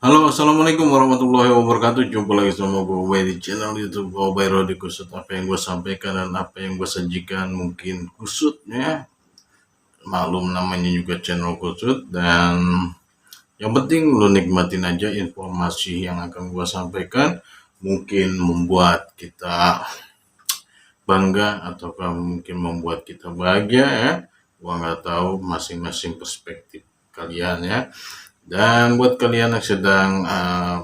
Halo, assalamualaikum warahmatullahi wabarakatuh. Jumpa lagi sama gue di channel YouTube gue by Rodi Kusut. Apa yang gue sampaikan dan apa yang gue sajikan mungkin kusutnya, maklum namanya juga channel kusut. Dan yang penting lu nikmatin aja informasi yang akan gue sampaikan. Mungkin membuat kita bangga ataukah mungkin membuat kita bahagia ya. Gua nggak tahu, masing-masing perspektif kalian ya. Dan buat kalian yang sedang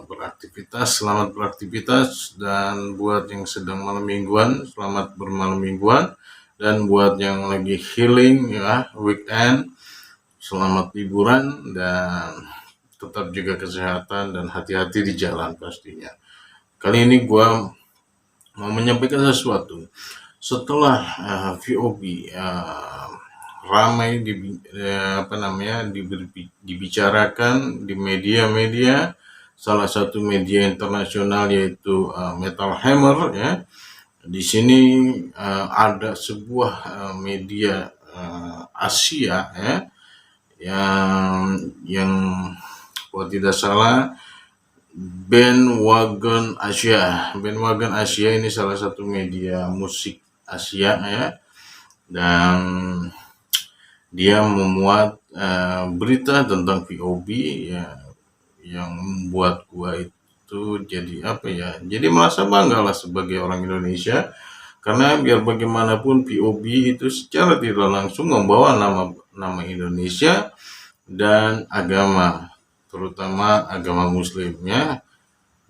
beraktivitas, selamat beraktivitas. Dan buat yang sedang malam mingguan, selamat bermalam mingguan. Dan buat yang lagi healing ya, weekend, selamat liburan. Dan tetap jaga kesehatan dan hati-hati di jalan pastinya. Kali ini gue mau menyampaikan sesuatu. Setelah VOB ramai dibicarakan di media-media, salah satu media internasional yaitu Metal Hammer ya. Di sini ada sebuah media Asia ya, yang kalau tidak salah Bandwagon Asia ini salah satu media musik Asia ya, dan dia memuat berita tentang VOB ya, yang membuat gua itu jadi jadi merasa bangga lah sebagai orang Indonesia, karena biar bagaimanapun VOB itu secara tidak langsung membawa nama Indonesia dan agama, terutama agama Muslimnya.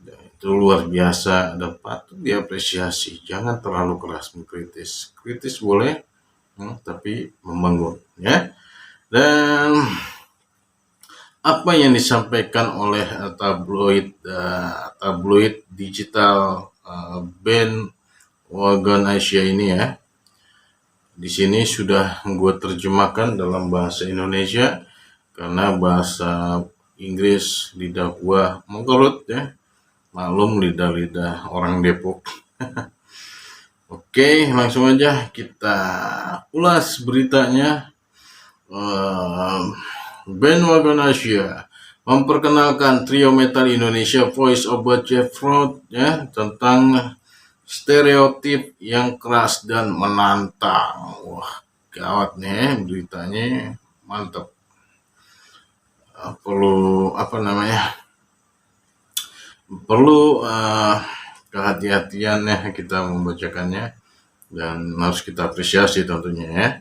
Itu luar biasa dan patut diapresiasi. Jangan terlalu keras mengkritis. Kritis boleh, tapi membangun ya. Dan apa yang disampaikan oleh tabloid digital Bandwagon Asia ini ya, di sini sudah gue terjemahkan dalam bahasa Indonesia karena bahasa Inggris lidah gua mengkerut ya, maklum lidah-lidah orang Depok. Oke, langsung aja kita ulas beritanya. Bandwagon Asia memperkenalkan trio metal Indonesia Voice of Jeffrot ya, tentang stereotip yang keras dan menantang. Wah, gawat nih beritanya, mantap. Perlu kehati-hatian ya kita membacakannya, dan harus kita apresiasi tentunya ya.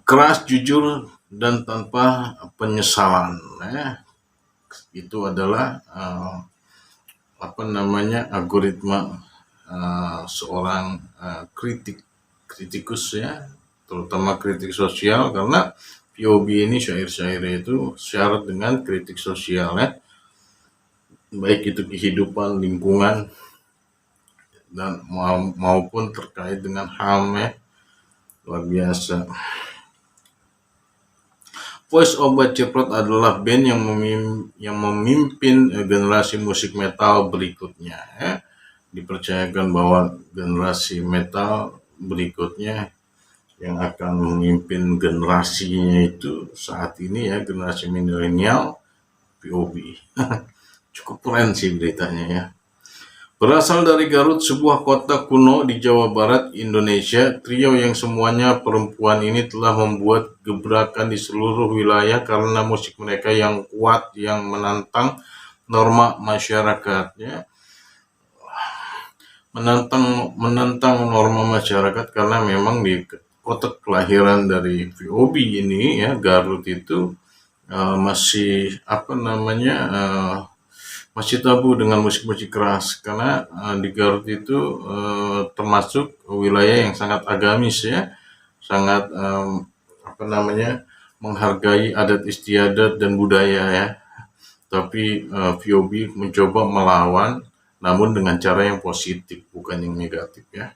Keras, jujur, dan tanpa penyesalan ya. Itu adalah algoritma seorang kritikus ya, terutama kritik sosial, karena VOB ini syair-syairnya itu syarat dengan kritik sosial ya, baik itu kehidupan, lingkungan, dan maupun terkait dengan HAM ya. Luar biasa. Voice of Jeffrot adalah band yang memimpin generasi musik metal berikutnya ya. Dipercayakan bahwa generasi metal berikutnya yang akan memimpin generasinya itu saat ini ya, generasi milenial, VOB. Cukup keren sih beritanya ya. Berasal dari Garut, sebuah kota kuno di Jawa Barat, Indonesia, trio yang semuanya perempuan ini telah membuat gebrakan di seluruh wilayah karena musik mereka yang kuat, yang menantang norma masyarakatnya. Menantang norma masyarakat karena memang di kota kelahiran dari VOB ini ya, Garut itu masih masih tabu dengan musik-musik keras, karena di Garut itu termasuk wilayah yang sangat agamis ya, sangat menghargai adat istiadat dan budaya ya. Tapi VOB mencoba melawan, namun dengan cara yang positif, bukan yang negatif ya.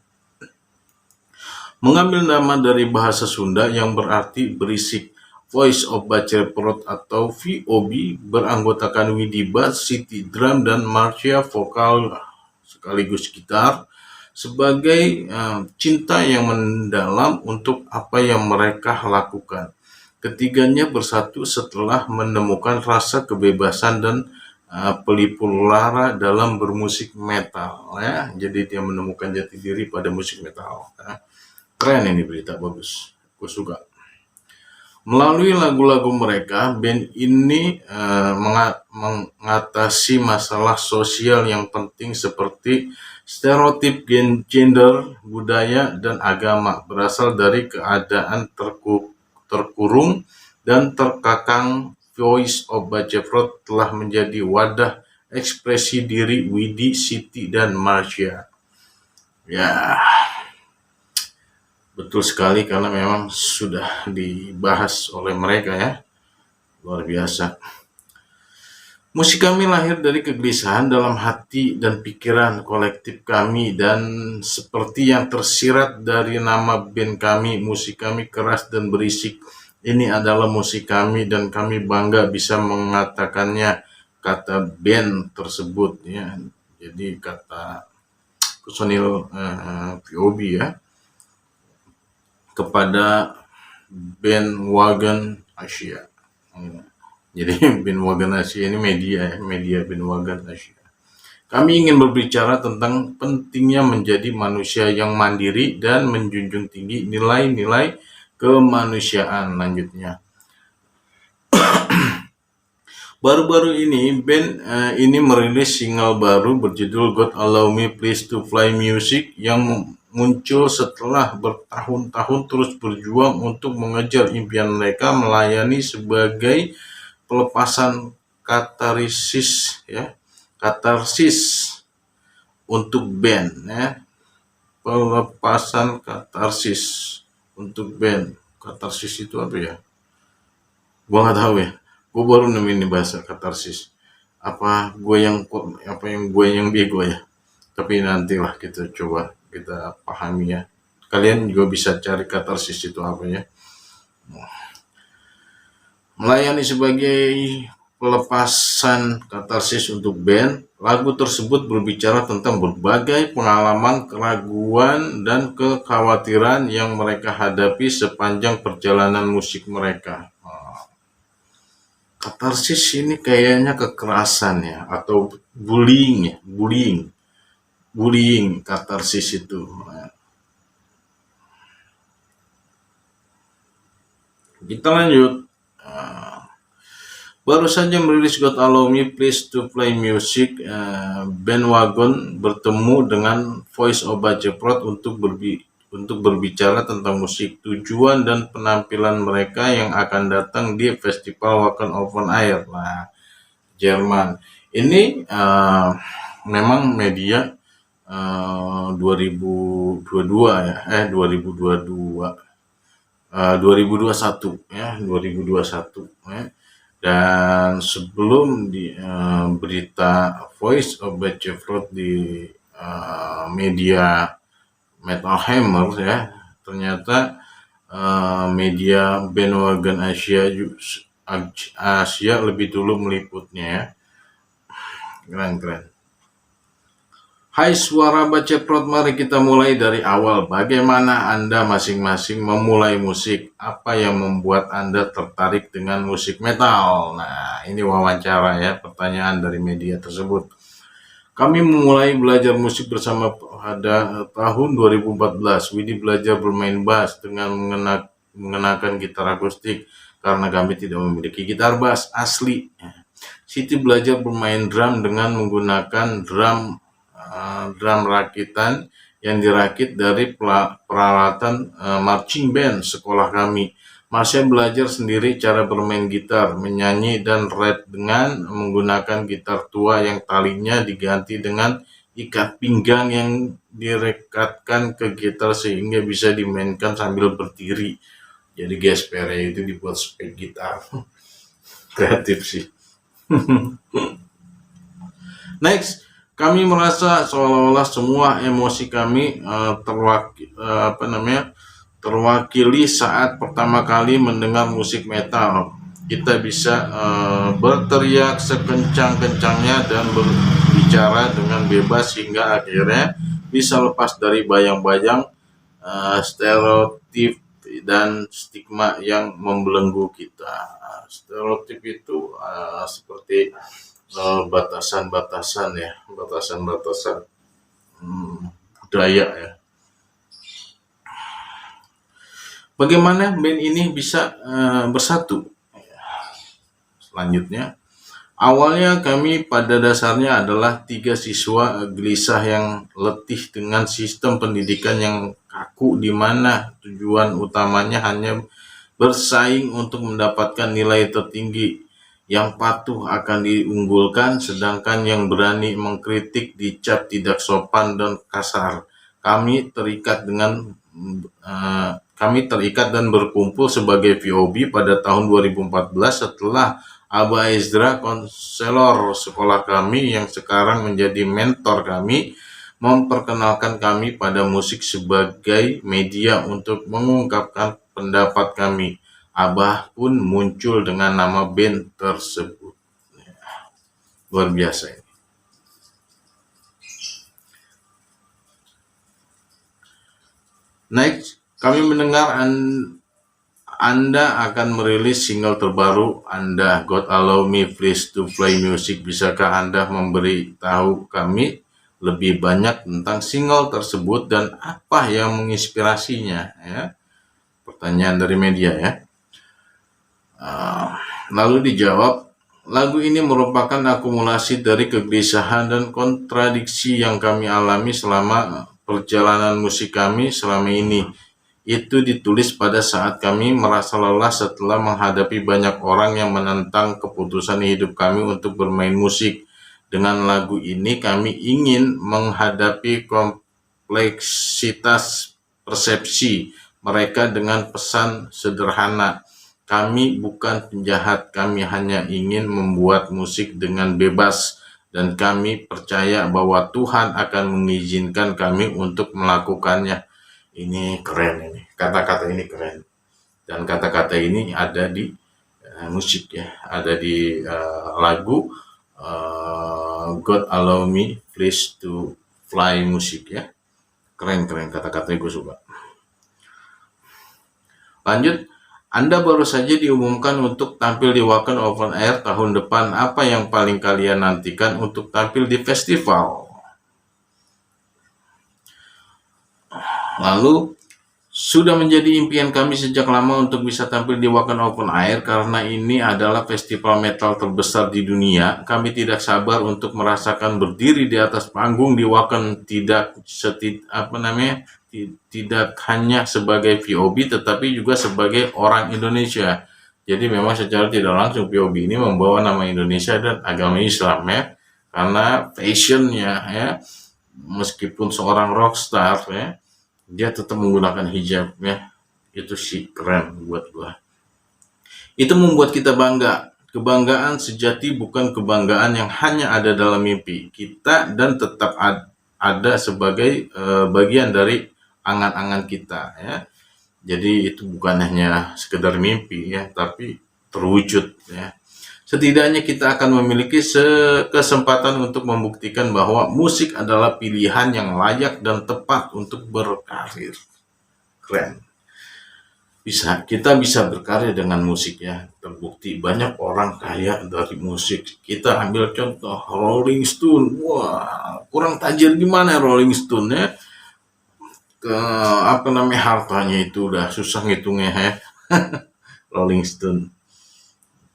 Mengambil nama dari bahasa Sunda yang berarti berisik, Voice of Jeffrot atau VOB beranggotakan Widi bass, Siti drum, dan Marsha vokal sekaligus gitar, sebagai cinta yang mendalam untuk apa yang mereka lakukan. Ketiganya bersatu setelah menemukan rasa kebebasan dan pelipur lara dalam bermusik metal ya. Jadi dia menemukan jati diri pada musik metal. Ya. Keren ini berita, bagus. Gue suka. Melalui lagu-lagu mereka, band ini mengatasi masalah sosial yang penting seperti stereotip gender, budaya, dan agama berasal dari keadaan terkurung dan terkakang. Voice of Bajeprot telah menjadi wadah ekspresi diri Widi, Siti, dan Marsha. Ya, betul sekali karena memang sudah dibahas oleh mereka ya. Luar biasa. Musik kami lahir dari kegelisahan dalam hati dan pikiran kolektif kami, dan seperti yang tersirat dari nama band kami, musik kami keras dan berisik. Ini adalah musik kami dan kami bangga bisa mengatakannya, kata band tersebut ya. Jadi kata personil POB ya kepada Bandwagon Asia. Jadi Bandwagon Asia ini media Bandwagon Asia. Kami ingin berbicara tentang pentingnya menjadi manusia yang mandiri dan menjunjung tinggi nilai-nilai kemanusiaan. Lanjutnya, baru-baru ini band ini merilis single baru berjudul God Allow Me Please to Fly Music yang muncul setelah bertahun-tahun terus berjuang untuk mengejar impian mereka melayani sebagai pelepasan katarsis untuk band ya. Pelepasan katarsis untuk band. Katarsis itu apa ya? Gua nggak tahu ya. Gue baru nemuin bahasa katarsis. Apa gue yang bego ya? Tapi nantilah kita coba kita pahami ya. Kalian juga bisa cari katarsis itu apa ya. Melayani sebagai pelepasan katarsis untuk band. Lagu tersebut berbicara tentang berbagai pengalaman, keraguan, dan kekhawatiran yang mereka hadapi sepanjang perjalanan musik mereka. Katarsis ini kayaknya kekerasan ya, atau bullying katarsis itu. Kita lanjut. Baru saja merilis God Allow Me Please to Play Music, Bandwagon bertemu dengan Voice of Bajeprot untuk berbicara tentang musik, tujuan dan penampilan mereka yang akan datang di Festival Wacken Open Air. Nah, Jerman. Ini memang media 2022 ya, 2021 ya, 2021 ya. Dan sebelum di berita Voice of Bajeprot di media Metal Hammer ya, ternyata media Bandwagon Asia lebih dulu meliputnya ya. Keren. Hai suara Bajeprot, mari kita mulai dari awal. Bagaimana Anda masing-masing memulai musik? Apa yang membuat Anda tertarik dengan musik metal? Nah, ini wawancara ya, pertanyaan dari media tersebut. Kami memulai belajar musik bersama pada tahun 2014. Widi belajar bermain bass dengan mengenakan gitar akustik karena kami tidak memiliki gitar bass asli. Siti belajar bermain drum dengan menggunakan drum rakitan yang dirakit dari peralatan marching band sekolah kami. Marsha belajar sendiri cara bermain gitar, menyanyi, dan rap dengan menggunakan gitar tua yang talinya diganti dengan ikat pinggang yang direkatkan ke gitar sehingga bisa dimainkan sambil berdiri. Jadi gespernya itu dibuat spek gitar. Kreatif sih. Next, kami merasa seolah-olah semua emosi kami terwakili saat pertama kali mendengar musik metal. Kita bisa berteriak sekencang-kencangnya dan berbicara dengan bebas hingga akhirnya bisa lepas dari bayang-bayang stereotip dan stigma yang membelenggu kita. Stereotip itu seperti batasan-batasan ya, batasan-batasan budaya ya. Bagaimana band ini bisa bersatu? Selanjutnya, awalnya kami pada dasarnya adalah 3 siswa gelisah yang letih dengan sistem pendidikan yang kaku di mana tujuan utamanya hanya bersaing untuk mendapatkan nilai tertinggi. Yang patuh akan diunggulkan, sedangkan yang berani mengkritik dicap tidak sopan dan kasar. Kami terikat dan berkumpul sebagai VOB pada tahun 2014 setelah Aba Ezra, konselor sekolah kami yang sekarang menjadi mentor kami, memperkenalkan kami pada musik sebagai media untuk mengungkapkan pendapat kami. Abah pun muncul dengan nama band tersebut. Luar biasa ini. Next, kami mendengar Anda akan merilis single terbaru Anda, God Allow Me Please to Fly Music. Bisakah Anda memberitahu kami lebih banyak tentang single tersebut dan apa yang menginspirasinya? Ya, pertanyaan dari media ya. Lalu dijawab, lagu ini merupakan akumulasi dari kegelisahan dan kontradiksi yang kami alami selama perjalanan musik kami selama ini. Itu ditulis pada saat kami merasa lelah setelah menghadapi banyak orang yang menentang keputusan hidup kami untuk bermain musik. Dengan lagu ini kami ingin menghadapi kompleksitas persepsi mereka dengan pesan sederhana. Kami bukan penjahat, kami hanya ingin membuat musik dengan bebas, dan kami percaya bahwa Tuhan akan mengizinkan kami untuk melakukannya. Ini keren ini, kata-kata ini keren. Dan kata-kata ini ada di musik ya, ada di lagu God Allow Me Please to Fly musik ya. Keren-keren kata-katanya, gue suka. Lanjut, Anda baru saja diumumkan untuk tampil di Wacken Open Air tahun depan. Apa yang paling kalian nantikan untuk tampil di festival? Lalu, sudah menjadi impian kami sejak lama untuk bisa tampil di Wacken Open Air karena ini adalah festival metal terbesar di dunia. Kami tidak sabar untuk merasakan berdiri di atas panggung di Wacken, tidak hanya sebagai VOB tetapi juga sebagai orang Indonesia. Jadi memang secara tidak langsung VOB ini membawa nama Indonesia dan agama Islam ya, karena fashionnya ya, meskipun seorang rockstar ya, dia tetap menggunakan hijab ya. Itu sih keren buat gua. Itu membuat kita bangga. Kebanggaan sejati bukan kebanggaan yang hanya ada dalam mimpi kita dan tetap ada sebagai bagian dari angan-angan kita ya. Jadi itu bukan hanya sekedar mimpi ya, tapi terwujud ya. Setidaknya kita akan memiliki kesempatan untuk membuktikan bahwa musik adalah pilihan yang layak dan tepat untuk berkarir. Keren. Kita bisa berkarya dengan musik ya. Terbukti banyak orang kaya dari musik. Kita ambil contoh Rolling Stone. Wah, kurang tajir gimana Rolling Stone ya? Hartanya itu udah susah ngitungnya ya. Rolling Stone.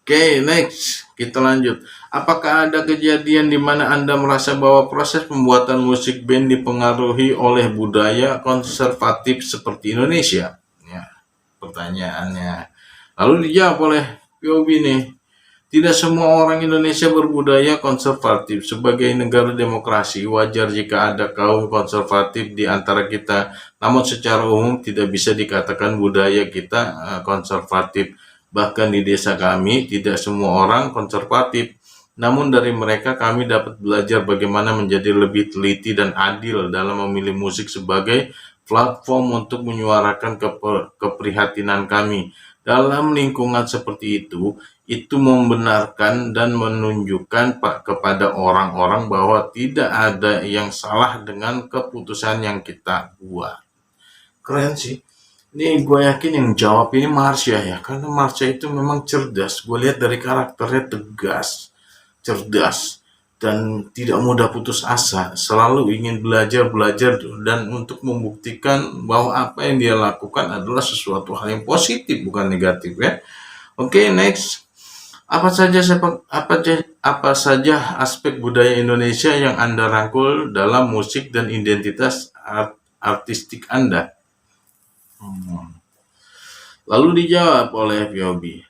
Oke, next kita lanjut. Apakah ada kejadian di mana Anda merasa bahwa proses pembuatan musik band dipengaruhi oleh budaya konservatif seperti Indonesia? Ya, pertanyaannya. Lalu dijawab oleh POB nih. Tidak semua orang Indonesia berbudaya konservatif. Sebagai negara demokrasi, wajar jika ada kaum konservatif di antara kita. Namun secara umum tidak bisa dikatakan budaya kita konservatif. Bahkan di desa kami, tidak semua orang konservatif. Namun dari mereka kami dapat belajar bagaimana menjadi lebih teliti dan adil dalam memilih musik sebagai platform untuk menyuarakan keprihatinan kami. Dalam lingkungan seperti itu membenarkan dan menunjukkan kepada orang-orang bahwa tidak ada yang salah dengan keputusan yang kita buat. Keren sih. Ini gue yakin yang jawab ini Marsha ya, karena Marsha itu memang cerdas. Gue lihat dari karakternya tegas, cerdas, dan tidak mudah putus asa, selalu ingin belajar, dan untuk membuktikan bahwa apa yang dia lakukan adalah sesuatu hal yang positif, bukan negatif ya. Oke, next. Apa saja aspek budaya Indonesia yang Anda rangkul dalam musik dan identitas artistik Anda? Lalu dijawab oleh Yobi.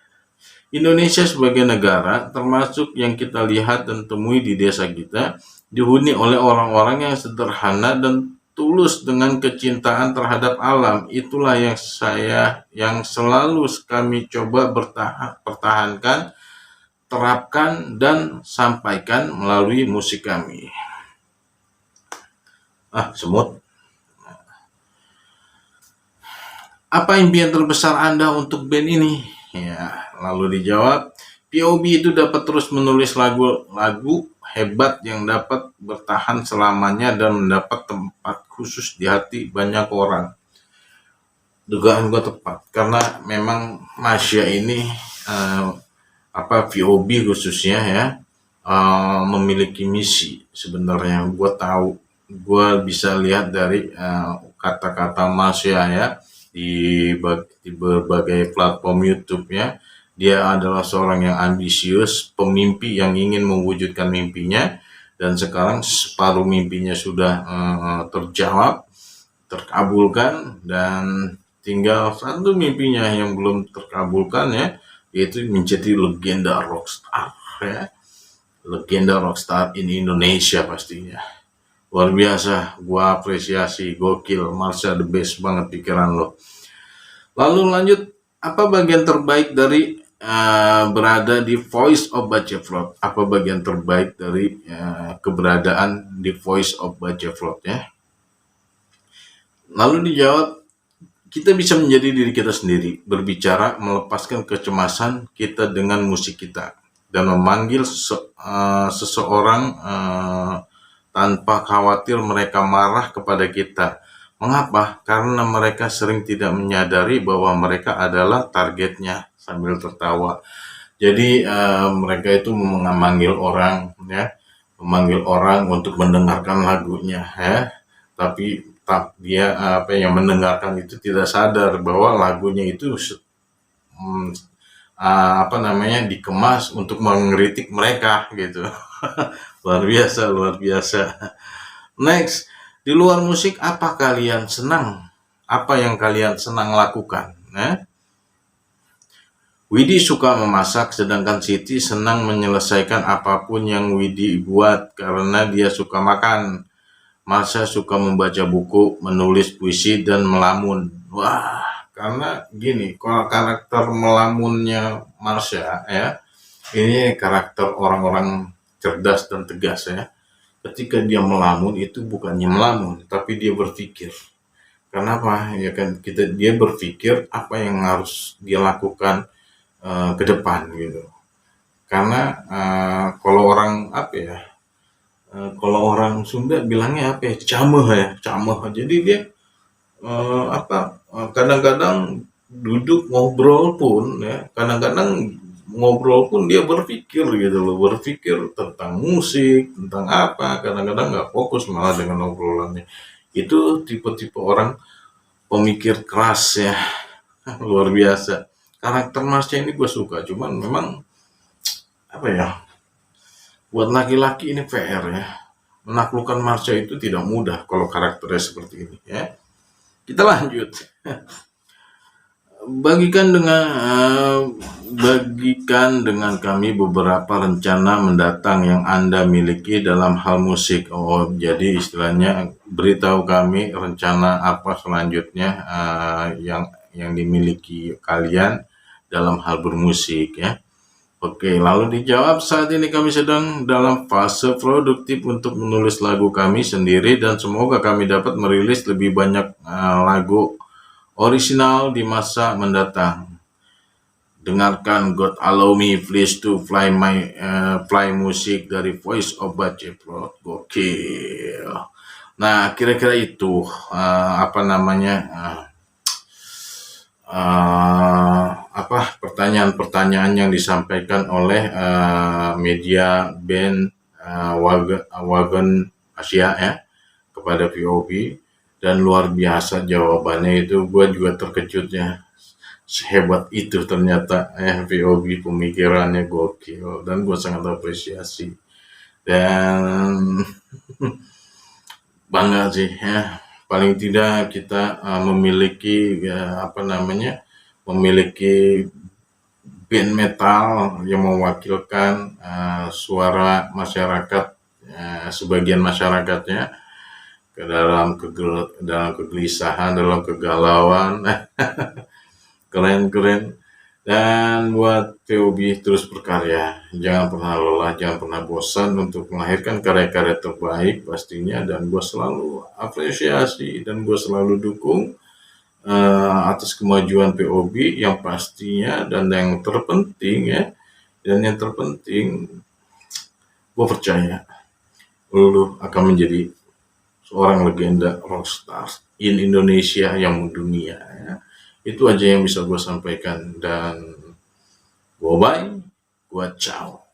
Indonesia sebagai negara, termasuk yang kita lihat dan temui di desa kita, dihuni oleh orang-orang yang sederhana dan tulus dengan kecintaan terhadap alam. Itulah yang selalu kami coba pertahankan, terapkan, dan sampaikan melalui musik kami. Semut. Apa impian terbesar Anda untuk band ini? Ya, lalu dijawab, POB itu dapat terus menulis lagu hebat yang dapat bertahan selamanya dan mendapat tempat khusus di hati banyak orang. Dugaan gue tepat, karena memang Masya ini VOB khususnya ya, memiliki misi. Sebenarnya gue bisa lihat dari kata-kata Masya ya, di berbagai platform YouTube ya. Dia adalah seorang yang ambisius, pemimpi yang ingin mewujudkan mimpinya, dan sekarang separuh mimpinya sudah terjawab, terkabulkan, dan tinggal satu mimpinya yang belum terkabulkan ya, yaitu menjadi legenda rockstar ya. Legenda rockstar in Indonesia pastinya. Luar biasa, gua apresiasi, gokil, Marsha the best banget pikiran lo. Lalu lanjut, apa bagian terbaik dari berada di Voice of Bajeflot? Apa bagian terbaik dari keberadaan di Voice of Bajeflot ya? Lalu dijawab, kita bisa menjadi diri kita sendiri, berbicara, melepaskan kecemasan kita dengan musik kita, dan memanggil seseorang tanpa khawatir mereka marah kepada kita. Mengapa? Karena mereka sering tidak menyadari bahwa mereka adalah targetnya, sambil tertawa. Jadi mereka itu memanggil orang ya, memanggil orang untuk mendengarkan lagunya ya. Tapi dia yang mendengarkan itu tidak sadar bahwa lagunya itu dikemas untuk mengkritik mereka gitu. Luar biasa. Next, di luar musik apa kalian senang? Apa yang kalian senang lakukan? Widi suka memasak, sedangkan Siti senang menyelesaikan apapun yang Widi buat karena dia suka makan. Marsha suka membaca buku, menulis puisi, dan melamun. Wah, karena gini, kalau karakter melamunnya Marsha ya, ini karakter orang-orang cerdas dan tegas ya. Ketika dia melamun itu bukannya melamun, tapi dia berpikir. Kenapa? Ya kan dia berpikir apa yang harus dia lakukan ke depan gitu. Karena kalau orang kalau orang Sunda bilangnya cameh. Jadi dia kadang-kadang duduk ngobrol pun ya, dia berpikir gitu loh, berpikir tentang musik, tentang apa, kadang-kadang nggak fokus malah dengan obrolannya. Itu tipe-tipe orang pemikir keras ya. Luar biasa. Karakter Marsha ini gue suka, cuman memang buat laki-laki ini PR ya. Menaklukkan Marsha itu tidak mudah kalau karakternya seperti ini ya. Kita lanjut. Bagikan dengan kami beberapa rencana mendatang yang Anda miliki dalam hal musik. Jadi istilahnya beritahu kami rencana apa selanjutnya yang dimiliki kalian dalam hal bermusik ya. Oke, lalu dijawab, saat ini kami sedang dalam fase produktif untuk menulis lagu kami sendiri, dan semoga kami dapat merilis lebih banyak lagu orisinal di masa mendatang. Dengarkan God Allow Me Please to Fly musik dari Voice of Bajeflot. Gokil. Nah, kira-kira itu pertanyaan-pertanyaan yang disampaikan oleh media band Wagon Asia ya kepada VOB, dan luar biasa jawabannya itu. Gue juga terkejut ya, sehebat itu ternyata VOB, pemikirannya gokil dan gue sangat apresiasi dan bangga sih ya. Paling tidak kita memiliki memiliki band metal yang mewakilkan suara masyarakat, sebagian masyarakatnya, ke dalam kegelisahan, dalam kegalauan. Keren. Dan buat VOB terus berkarya, jangan pernah lelah, jangan pernah bosan untuk melahirkan karya-karya terbaik pastinya. Dan gue selalu apresiasi dan gue selalu dukung atas kemajuan POB yang pastinya. Dan yang terpenting gue percaya lu akan menjadi seorang legenda rockstar in Indonesia yang mendunia ya. Itu aja yang bisa gue sampaikan, dan gue bye, gue ciao.